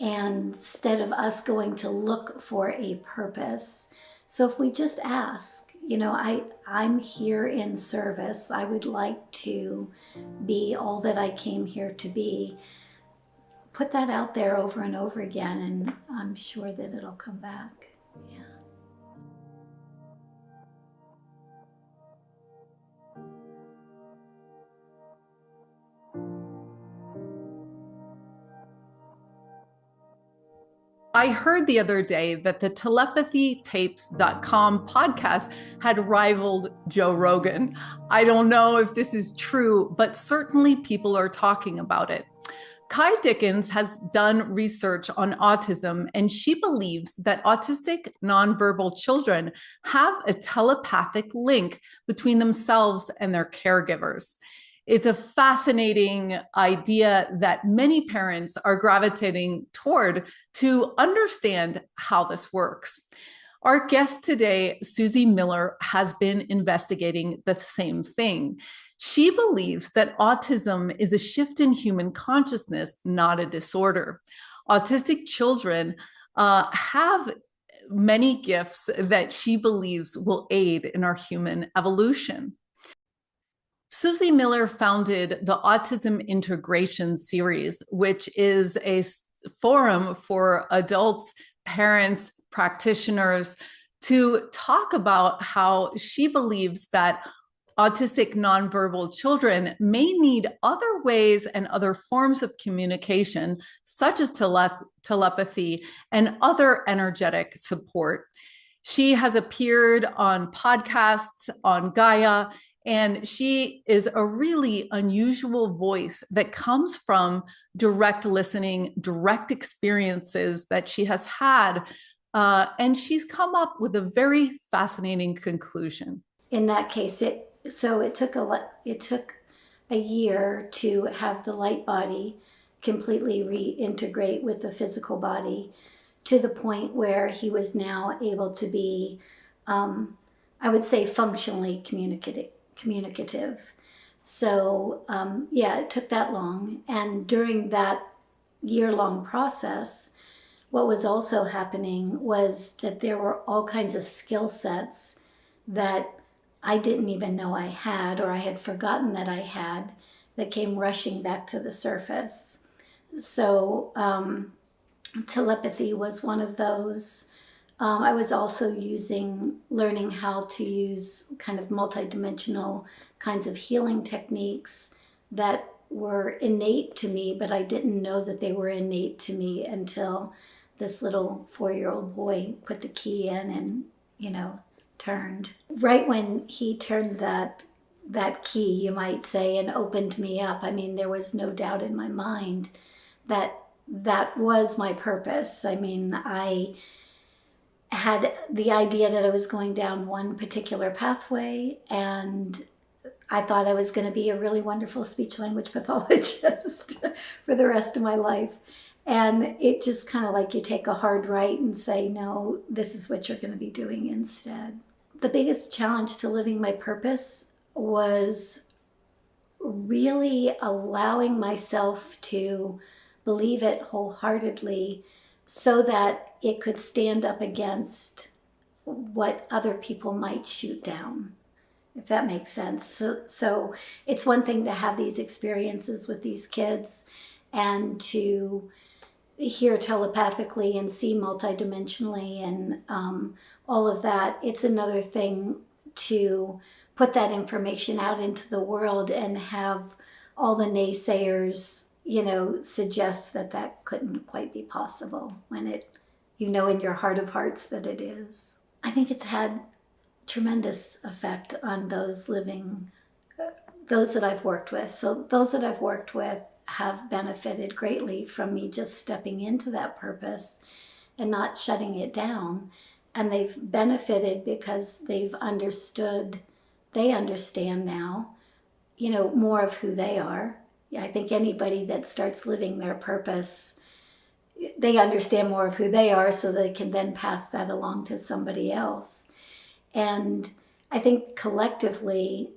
and instead of us going to look for a purpose. So if we just ask, I'm here in service. I would like to be all that I came here to be. Put that out there over and over again, and I'm sure that it'll come back. Yeah. I heard the other day that the telepathytapes.com podcast had rivaled Joe Rogan. I don't know if this is true, but certainly people are talking about it. Kai Dickens has done research on autism, and she believes that autistic nonverbal children have a telepathic link between themselves and their caregivers. It's a fascinating idea that many parents are gravitating toward to understand how this works. Our guest today, Suzy Miller, has been investigating the same thing. She believes that autism is a shift in human consciousness, not a disorder. Autistic children have many gifts that she believes will aid in our human evolution. Suzy Miller founded the Autism Integration Series, which is a forum for adults, parents, practitioners to talk about how she believes that autistic nonverbal children may need other ways and other forms of communication, such as telepathy and other energetic support. She has appeared on podcasts on Gaia, and she is a really unusual voice that comes from direct listening, direct experiences that she has had. And she's come up with a very fascinating conclusion. In that case, it took a year to have the light body completely reintegrate with the physical body, to the point where he was now able to be, I would say, functionally communicative. So it took that long. And during that year-long process, what was also happening was that there were all kinds of skill sets that I didn't even know I had, or I had forgotten that I had, that came rushing back to the surface. So telepathy was one of those. I was also learning how to use kind of multidimensional kinds of healing techniques that were innate to me, but I didn't know that they were innate to me until this little 4-year-old boy put the key in and, turned. Right when he turned that key, you might say, and opened me up, there was no doubt in my mind that was my purpose. I had the idea that I was going down one particular pathway, and I thought I was going to be a really wonderful speech language pathologist for the rest of my life. And it just kind of like you take a hard right and say, no, this is what you're going to be doing instead. The biggest challenge to living my purpose was really allowing myself to believe it wholeheartedly, so that it could stand up against what other people might shoot down, if that makes sense. So it's one thing to have these experiences with these kids and to hear telepathically and see multidimensionally and all of that. It's another thing to put that information out into the world and have all the naysayers, suggest that couldn't quite be possible, when it, in your heart of hearts that it is. I think it's had tremendous effect on those that I've worked with. So those that I've worked with have benefited greatly from me just stepping into that purpose and not shutting it down. And they've benefited because they understand now, more of who they are. I think anybody that starts living their purpose, they understand more of who they are, so they can then pass that along to somebody else. And I think collectively,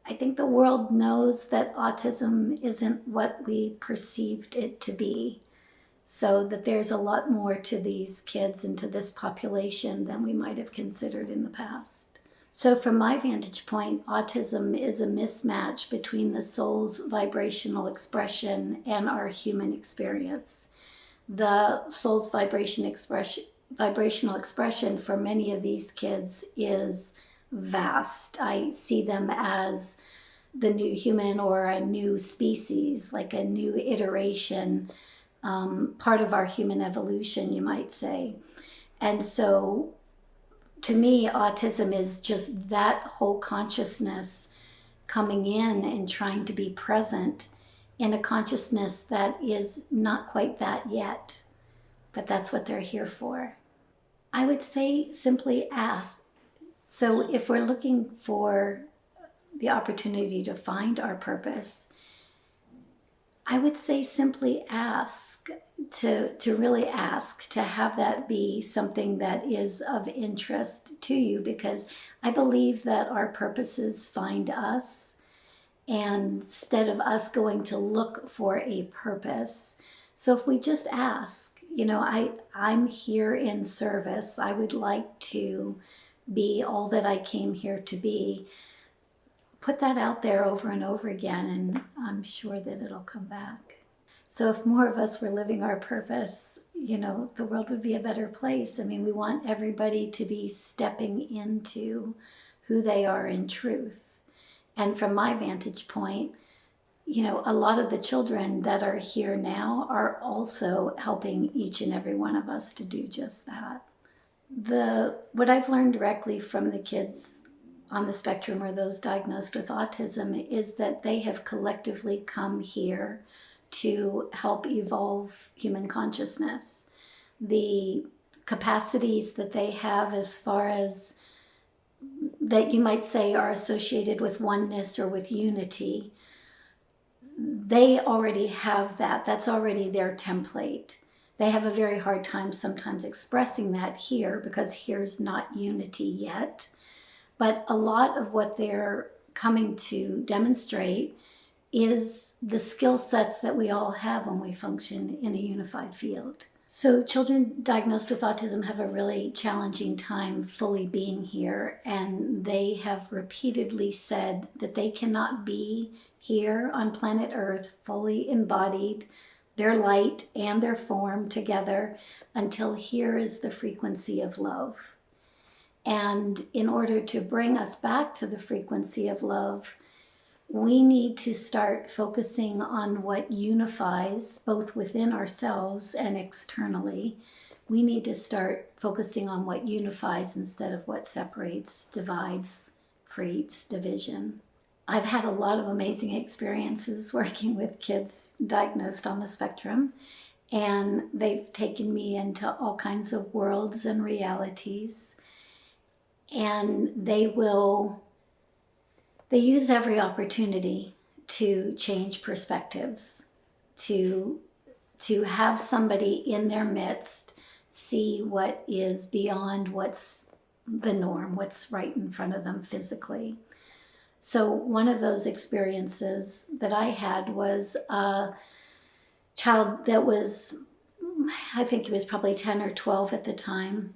the world knows that autism isn't what we perceived it to be. So that there's a lot more to these kids and to this population than we might have considered in the past. So from my vantage point, autism is a mismatch between the soul's vibrational expression and our human experience. The soul's vibrational expression for many of these kids is vast. I see them as the new human or a new species, like a new iteration, part of our human evolution, you might say. And so to me, autism is just that whole consciousness coming in and trying to be present in a consciousness that is not quite that yet, but that's what they're here for. I would say simply ask. So if we're looking for the opportunity to find our purpose, I would say simply ask, to really ask, to have that be something that is of interest to you, because I believe that our purposes find us, and instead of us going to look for a purpose. So if we just ask, I'm here in service. I would like to be all that I came here to be. Put that out there over and over again, and I'm sure that it'll come back. So if more of us were living our purpose, the world would be a better place. I mean, we want everybody to be stepping into who they are in truth. And from my vantage point, a lot of the children that are here now are also helping each and every one of us to do just that. What I've learned directly from the kids on the spectrum or those diagnosed with autism is that they have collectively come here to help evolve human consciousness. The capacities that they have, as far as that you might say are associated with oneness or with unity, they already have that. That's already their template. They have a very hard time sometimes expressing that here, because here's not unity yet. But a lot of what they're coming to demonstrate is the skill sets that we all have when we function in a unified field. So children diagnosed with autism have a really challenging time fully being here, and they have repeatedly said that they cannot be here on planet Earth fully embodied, their light and their form together, until here is the frequency of love. And in order to bring us back to the frequency of love, we need to start focusing on what unifies both within ourselves and externally. We need to start focusing on what unifies instead of what separates, divides, creates division. I've had a lot of amazing experiences working with kids diagnosed on the spectrum, and they've taken me into all kinds of worlds and realities. And they use every opportunity to change perspectives, to have somebody in their midst see what is beyond what's the norm, what's right in front of them physically. So one of those experiences that I had was a child that was, I think he was probably 10 or 12 at the time.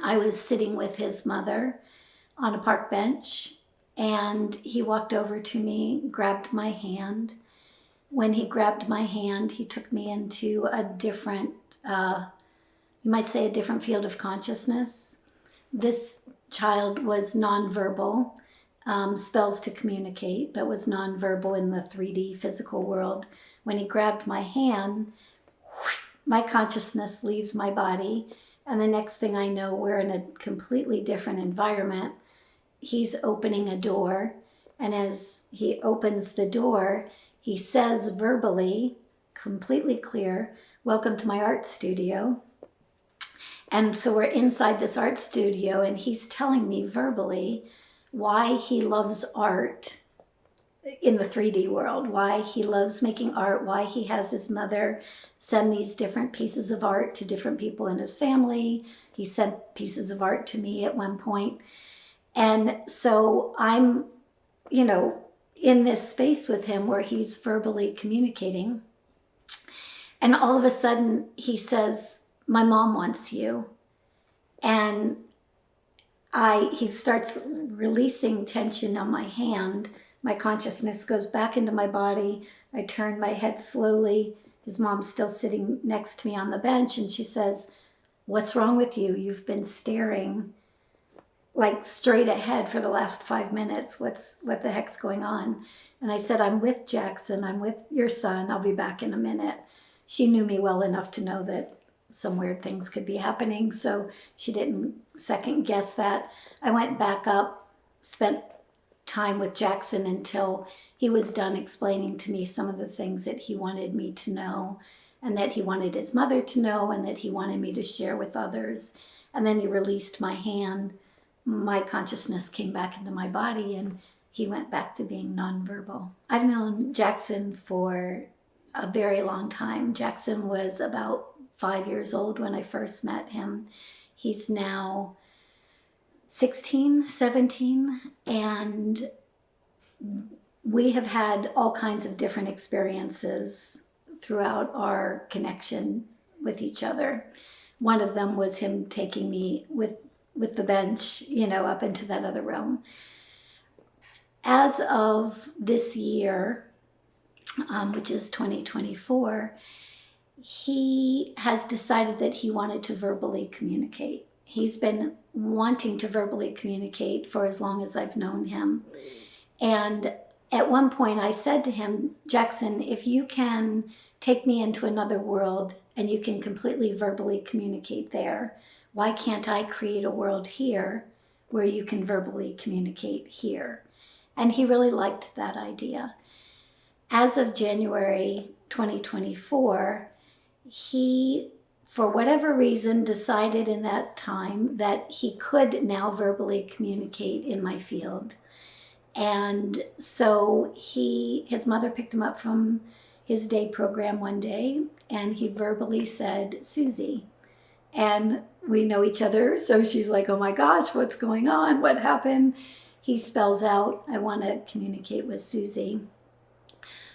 I was sitting with his mother on a park bench, and he walked over to me, grabbed my hand. When he grabbed my hand, he took me into a different, you might say, a different field of consciousness. This child was nonverbal, spells to communicate, but was nonverbal in the 3D physical world. When he grabbed my hand, my consciousness leaves my body, and the next thing I know, we're in a completely different environment. He's opening a door, and as he opens the door, he says verbally, completely clear, "Welcome to my art studio." And so we're inside this art studio, and he's telling me verbally why he loves art in the 3D world, why he loves making art, why he has his mother send these different pieces of art to different people in his family. He sent pieces of art to me at one point. And so I'm, in this space with him where he's verbally communicating. And all of a sudden he says, my mom wants you. And he starts releasing tension on my hand. My consciousness goes back into my body. I turn my head slowly. His mom's still sitting next to me on the bench, and she says, what's wrong with you? You've been staring like straight ahead for the last 5 minutes. What the heck's going on? And I said, I'm with Jackson. I'm with your son. I'll be back in a minute. She knew me well enough to know that some weird things could be happening, so she didn't second guess that. I went back up, spent time with Jackson until he was done explaining to me some of the things that he wanted me to know, and that he wanted his mother to know, and that he wanted me to share with others. And then he released my hand. My consciousness came back into my body, and he went back to being nonverbal. I've known Jackson for a very long time. Jackson was about 5 years old when I first met him. He's now 16, 17, and we have had all kinds of different experiences throughout our connection with each other. One of them was him taking me with the bench, up into that other realm. As of this year, which is 2024, he has decided that he wanted to verbally communicate. He's been wanting to verbally communicate for as long as I've known him. And at one point I said to him, Jackson, if you can take me into another world and you can completely verbally communicate there, why can't I create a world here where you can verbally communicate here? And he really liked that idea. As of January 2024, he, for whatever reason, decided in that time that he could now verbally communicate in my field. And so his mother picked him up from his day program one day, and he verbally said, Suzy. And we know each other, so she's like, oh my gosh, what's going on? What happened? He spells out, I want to communicate with Suzy.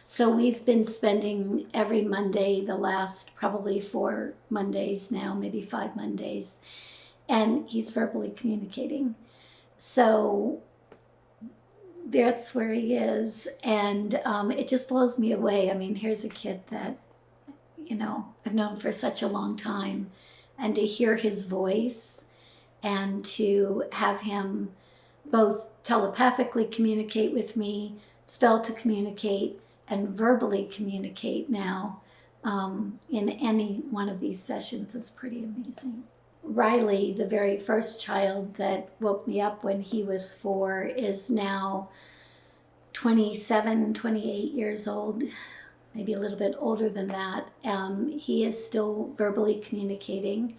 So we've been spending every Monday, the last probably 4 Mondays now, maybe 5 Mondays, and he's verbally communicating. So that's where he is, and it just blows me away. I mean, here's a kid that, I've known for such a long time, and to hear his voice and to have him both telepathically communicate with me, spell to communicate, and verbally communicate now in any one of these sessions is pretty amazing. Riley, the very first child that woke me up when he was 4, is now 27, 28 years old, maybe a little bit older than that. He is still verbally communicating.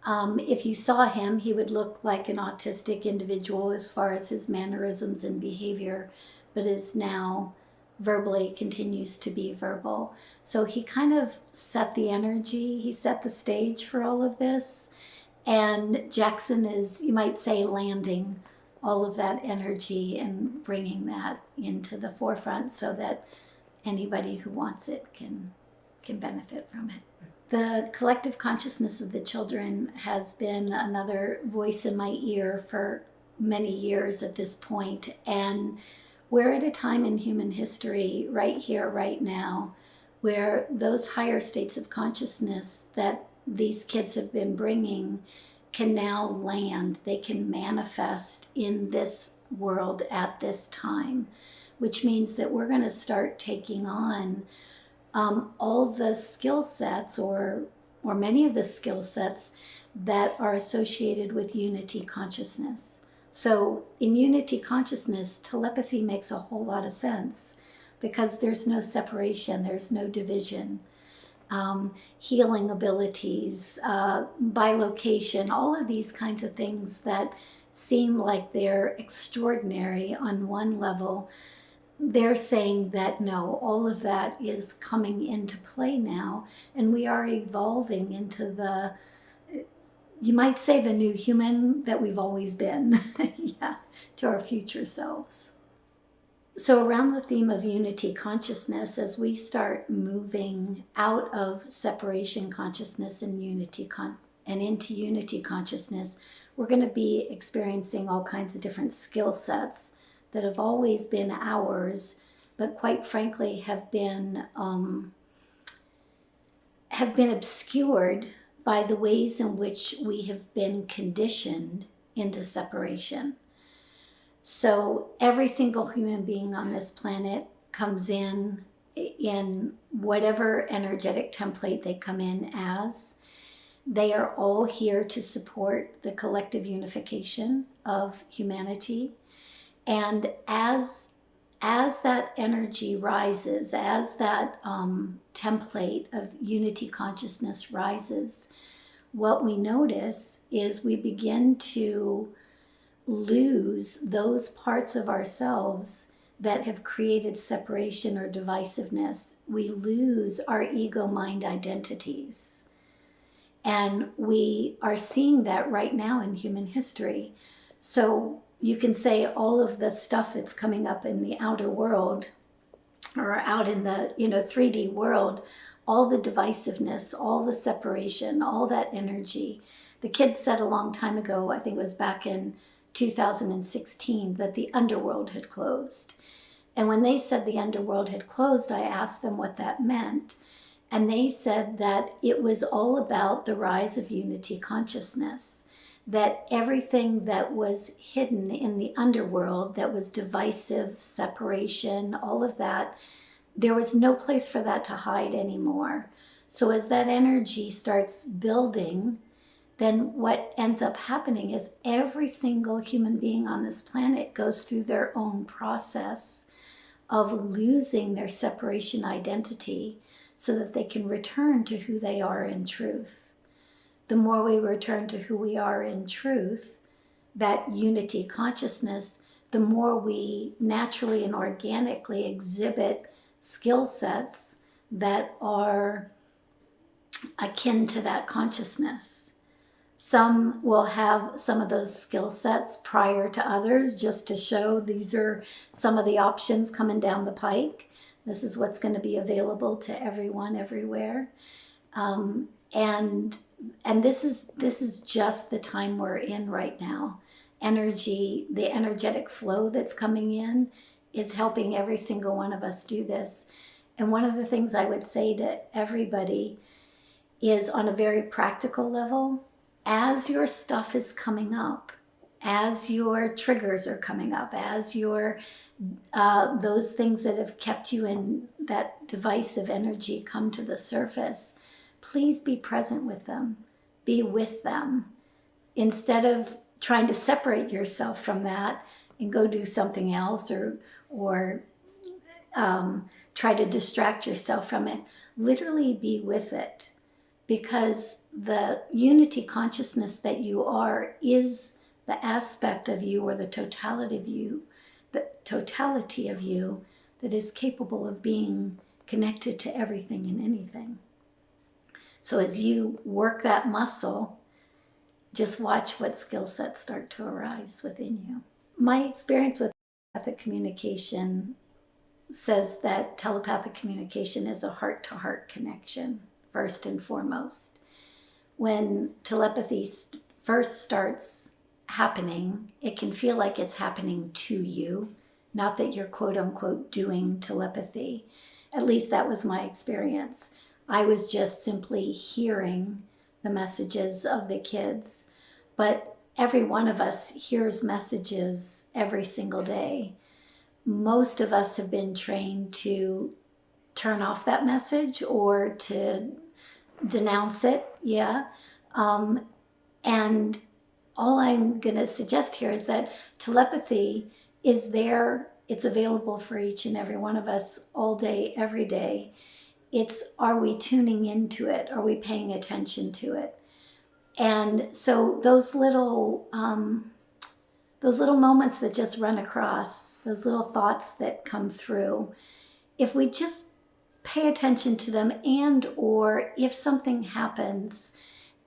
If you saw him, he would look like an autistic individual as far as his mannerisms and behavior, but is now verbally continues to be verbal. So he kind of set the energy, he set the stage for all of this. And Jackson is, you might say, landing all of that energy and bringing that into the forefront so that anybody who wants it can benefit from it. The collective consciousness of the children has been another voice in my ear for many years at this point. And we're at a time in human history, right here, right now, where those higher states of consciousness that these kids have been bringing can now land. They can manifest in this world at this time, which means that we're going to start taking on all the skill sets or many of the skill sets that are associated with unity consciousness. So in unity consciousness, telepathy makes a whole lot of sense because there's no separation, there's no division. Healing abilities, bilocation, all of these kinds of things that seem like they're extraordinary on one level, they're saying that no, all of that is coming into play now, and we are evolving into the, you might say, the new human that we've always been, yeah, to our future selves. So around the theme of unity consciousness, as we start moving out of separation consciousness and and into unity consciousness, we're going to be experiencing all kinds of different skill sets that have always been ours, but quite frankly have been obscured by the ways in which we have been conditioned into separation. So every single human being on this planet comes in whatever energetic template they come in as. They are all here to support the collective unification of humanity. And as that energy rises, as that template of unity consciousness rises, what we notice is we begin to lose those parts of ourselves that have created separation or divisiveness. We lose our ego mind identities. And we are seeing that right now in human history. So you can say all of the stuff that's coming up in the outer world or out in the 3D world, all the divisiveness, all the separation, all that energy. The kids said a long time ago, I think it was back in 2016, that the underworld had closed. And when they said the underworld had closed, I asked them what that meant. And they said that it was all about the rise of unity consciousness, that everything that was hidden in the underworld, that was divisive, separation, all of that, there was no place for that to hide anymore. So as that energy starts building, then what ends up happening is every single human being on this planet goes through their own process of losing their separation identity so that they can return to who they are in truth. The more we return to who we are in truth, that unity consciousness, the more we naturally and organically exhibit skill sets that are akin to that consciousness. Some will have some of those skill sets prior to others, just to show these are some of the options coming down the pike. This is what's going to be available to everyone, everywhere. And this is just the time we're in right now. The energetic flow that's coming in is helping every single one of us do this. And one of the things I would say to everybody is, on a very practical level, as your stuff is coming up, as your triggers are coming up, as your those things that have kept you in that divisive energy come to the surface, please be present with them. Be with them. Instead of trying to separate yourself from that and go do something else or try to distract yourself from it, literally be with it. Because the unity consciousness that you are is the aspect of you, or the totality of you that is capable of being connected to everything and anything. So as you work that muscle, just watch what skill sets start to arise within you. My experience with telepathic communication says that telepathic communication is a heart-to-heart connection, first and foremost. When telepathy first starts happening, it can feel like it's happening to you, not that you're quote-unquote doing telepathy. At least that was my experience. I was just simply hearing the messages of the kids. But every one of us hears messages every single day. Most of us have been trained to turn off that message or to denounce it, and all I'm going to suggest here is that telepathy is there. It's available for each and every one of us all day, every day. It's, are we tuning into it? Are we paying attention to it? And so those little moments that just run across, those little thoughts that come through, if we just pay attention to them, and or if something happens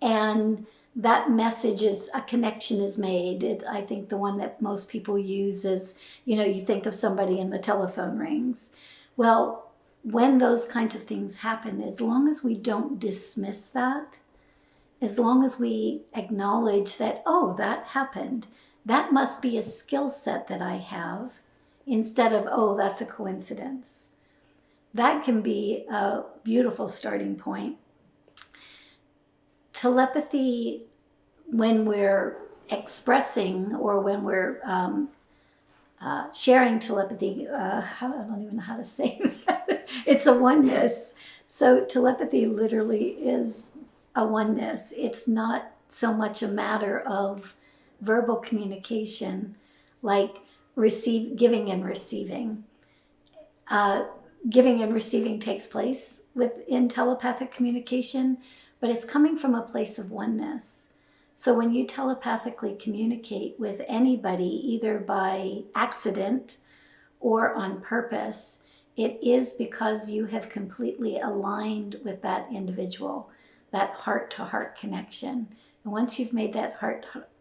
and that message is, a connection is made. I think the one that most people use is, you think of somebody and the telephone rings. Well, when those kinds of things happen, as long as we don't dismiss that, as long as we acknowledge that, oh, that happened, that must be a skill set that I have, instead of, oh, that's a coincidence. That can be a beautiful starting point. Telepathy, when we're expressing or when we're sharing telepathy, I don't even know how to say that. It's a oneness. So telepathy literally is a oneness. It's not so much a matter of verbal communication, like giving and receiving. Giving and receiving takes place within telepathic communication, but it's coming from a place of oneness. So when you telepathically communicate with anybody, either by accident or on purpose, it is because you have completely aligned with that individual, that heart-to-heart connection. And once you've made that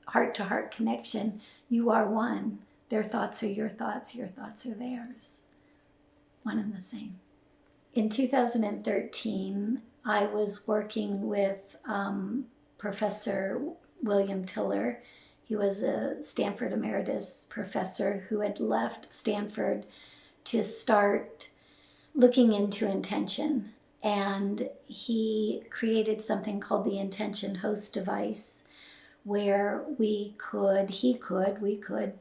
heart-to-heart connection, you are one. Their thoughts are your thoughts are theirs. One and the same. In 2013, I was working with Professor William Tiller. He was a Stanford emeritus professor who had left Stanford to start looking into intention. And he created something called the intention host device, where we could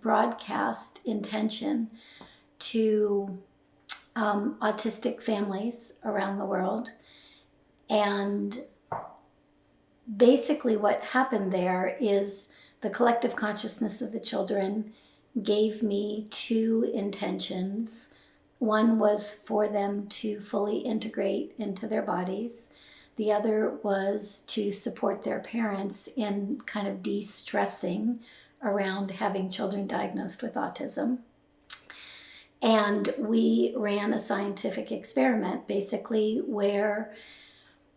broadcast intention to autistic families around the world. And basically what happened there is the collective consciousness of the children gave me two intentions. One was for them to fully integrate into their bodies. The other was to support their parents in kind of de-stressing around having children diagnosed with autism. And we ran a scientific experiment, basically, where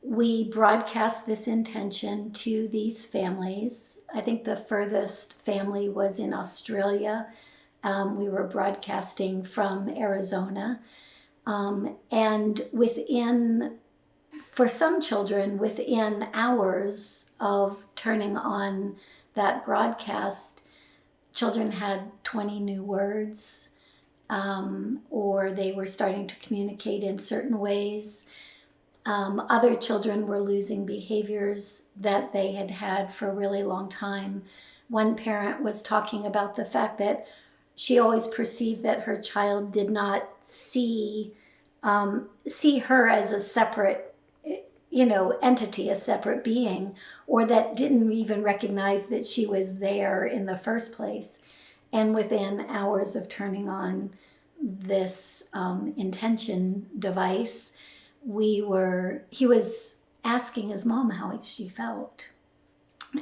we broadcast this intention to these families. I think the furthest family was in Australia. We were broadcasting from Arizona. And for some children, within hours of turning on that broadcast, children had 20 new words, or they were starting to communicate in certain ways. Other children were losing behaviors that they had had for a really long time. One parent was talking about the fact that she always perceived that her child did not see her as a separate, entity, a separate being, or that didn't even recognize that she was there in the first place. And within hours of turning on this intention device, he was asking his mom how she felt,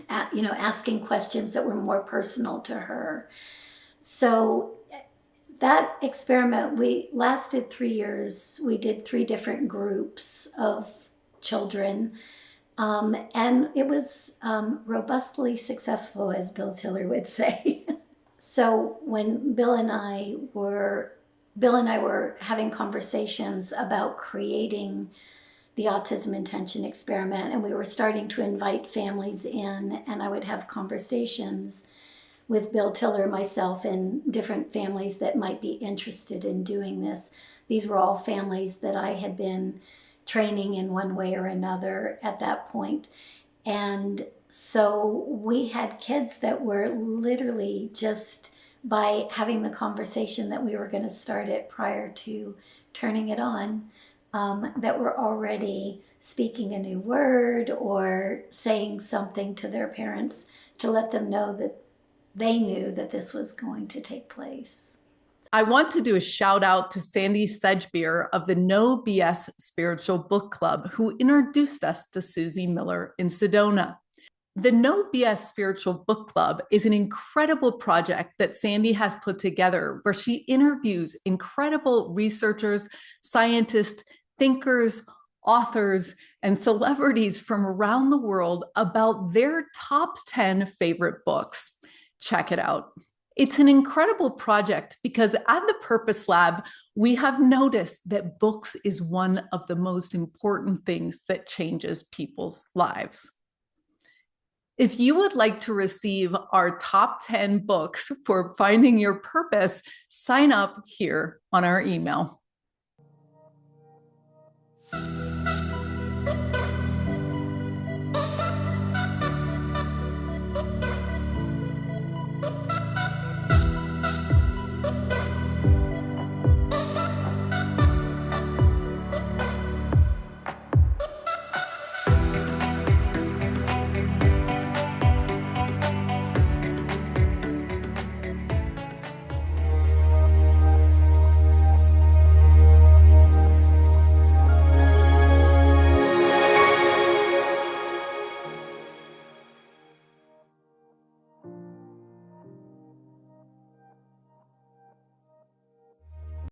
asking questions that were more personal to her. So that experiment, we lasted 3 years. We did 3 different groups of children, and it was robustly successful, as Bill Tiller would say. So when Bill and I were having conversations about creating the Autism Intention Experiment, and we were starting to invite families in, and I would have conversations with Bill Tiller, myself, and different families that might be interested in doing this. These were all families that I had been training in one way or another at that point. And so we had kids that were literally, just by having the conversation that we were going to start it prior to turning it on, that were already speaking a new word or saying something to their parents to let them know that they knew that this was going to take place. I want to do a shout out to Sandy Sedgbeer of the No BS Spiritual Book Club, who introduced us to Suzy Miller in Sedona. The No BS Spiritual Book Club is an incredible project that Sandy has put together, where she interviews incredible researchers, scientists, thinkers, authors, and celebrities from around the world about their top 10 favorite books. Check it out. It's an incredible project because at the Purpose Lab, we have noticed that books is one of the most important things that changes people's lives. If you would like to receive our top 10 books for finding your purpose, sign up here on our email.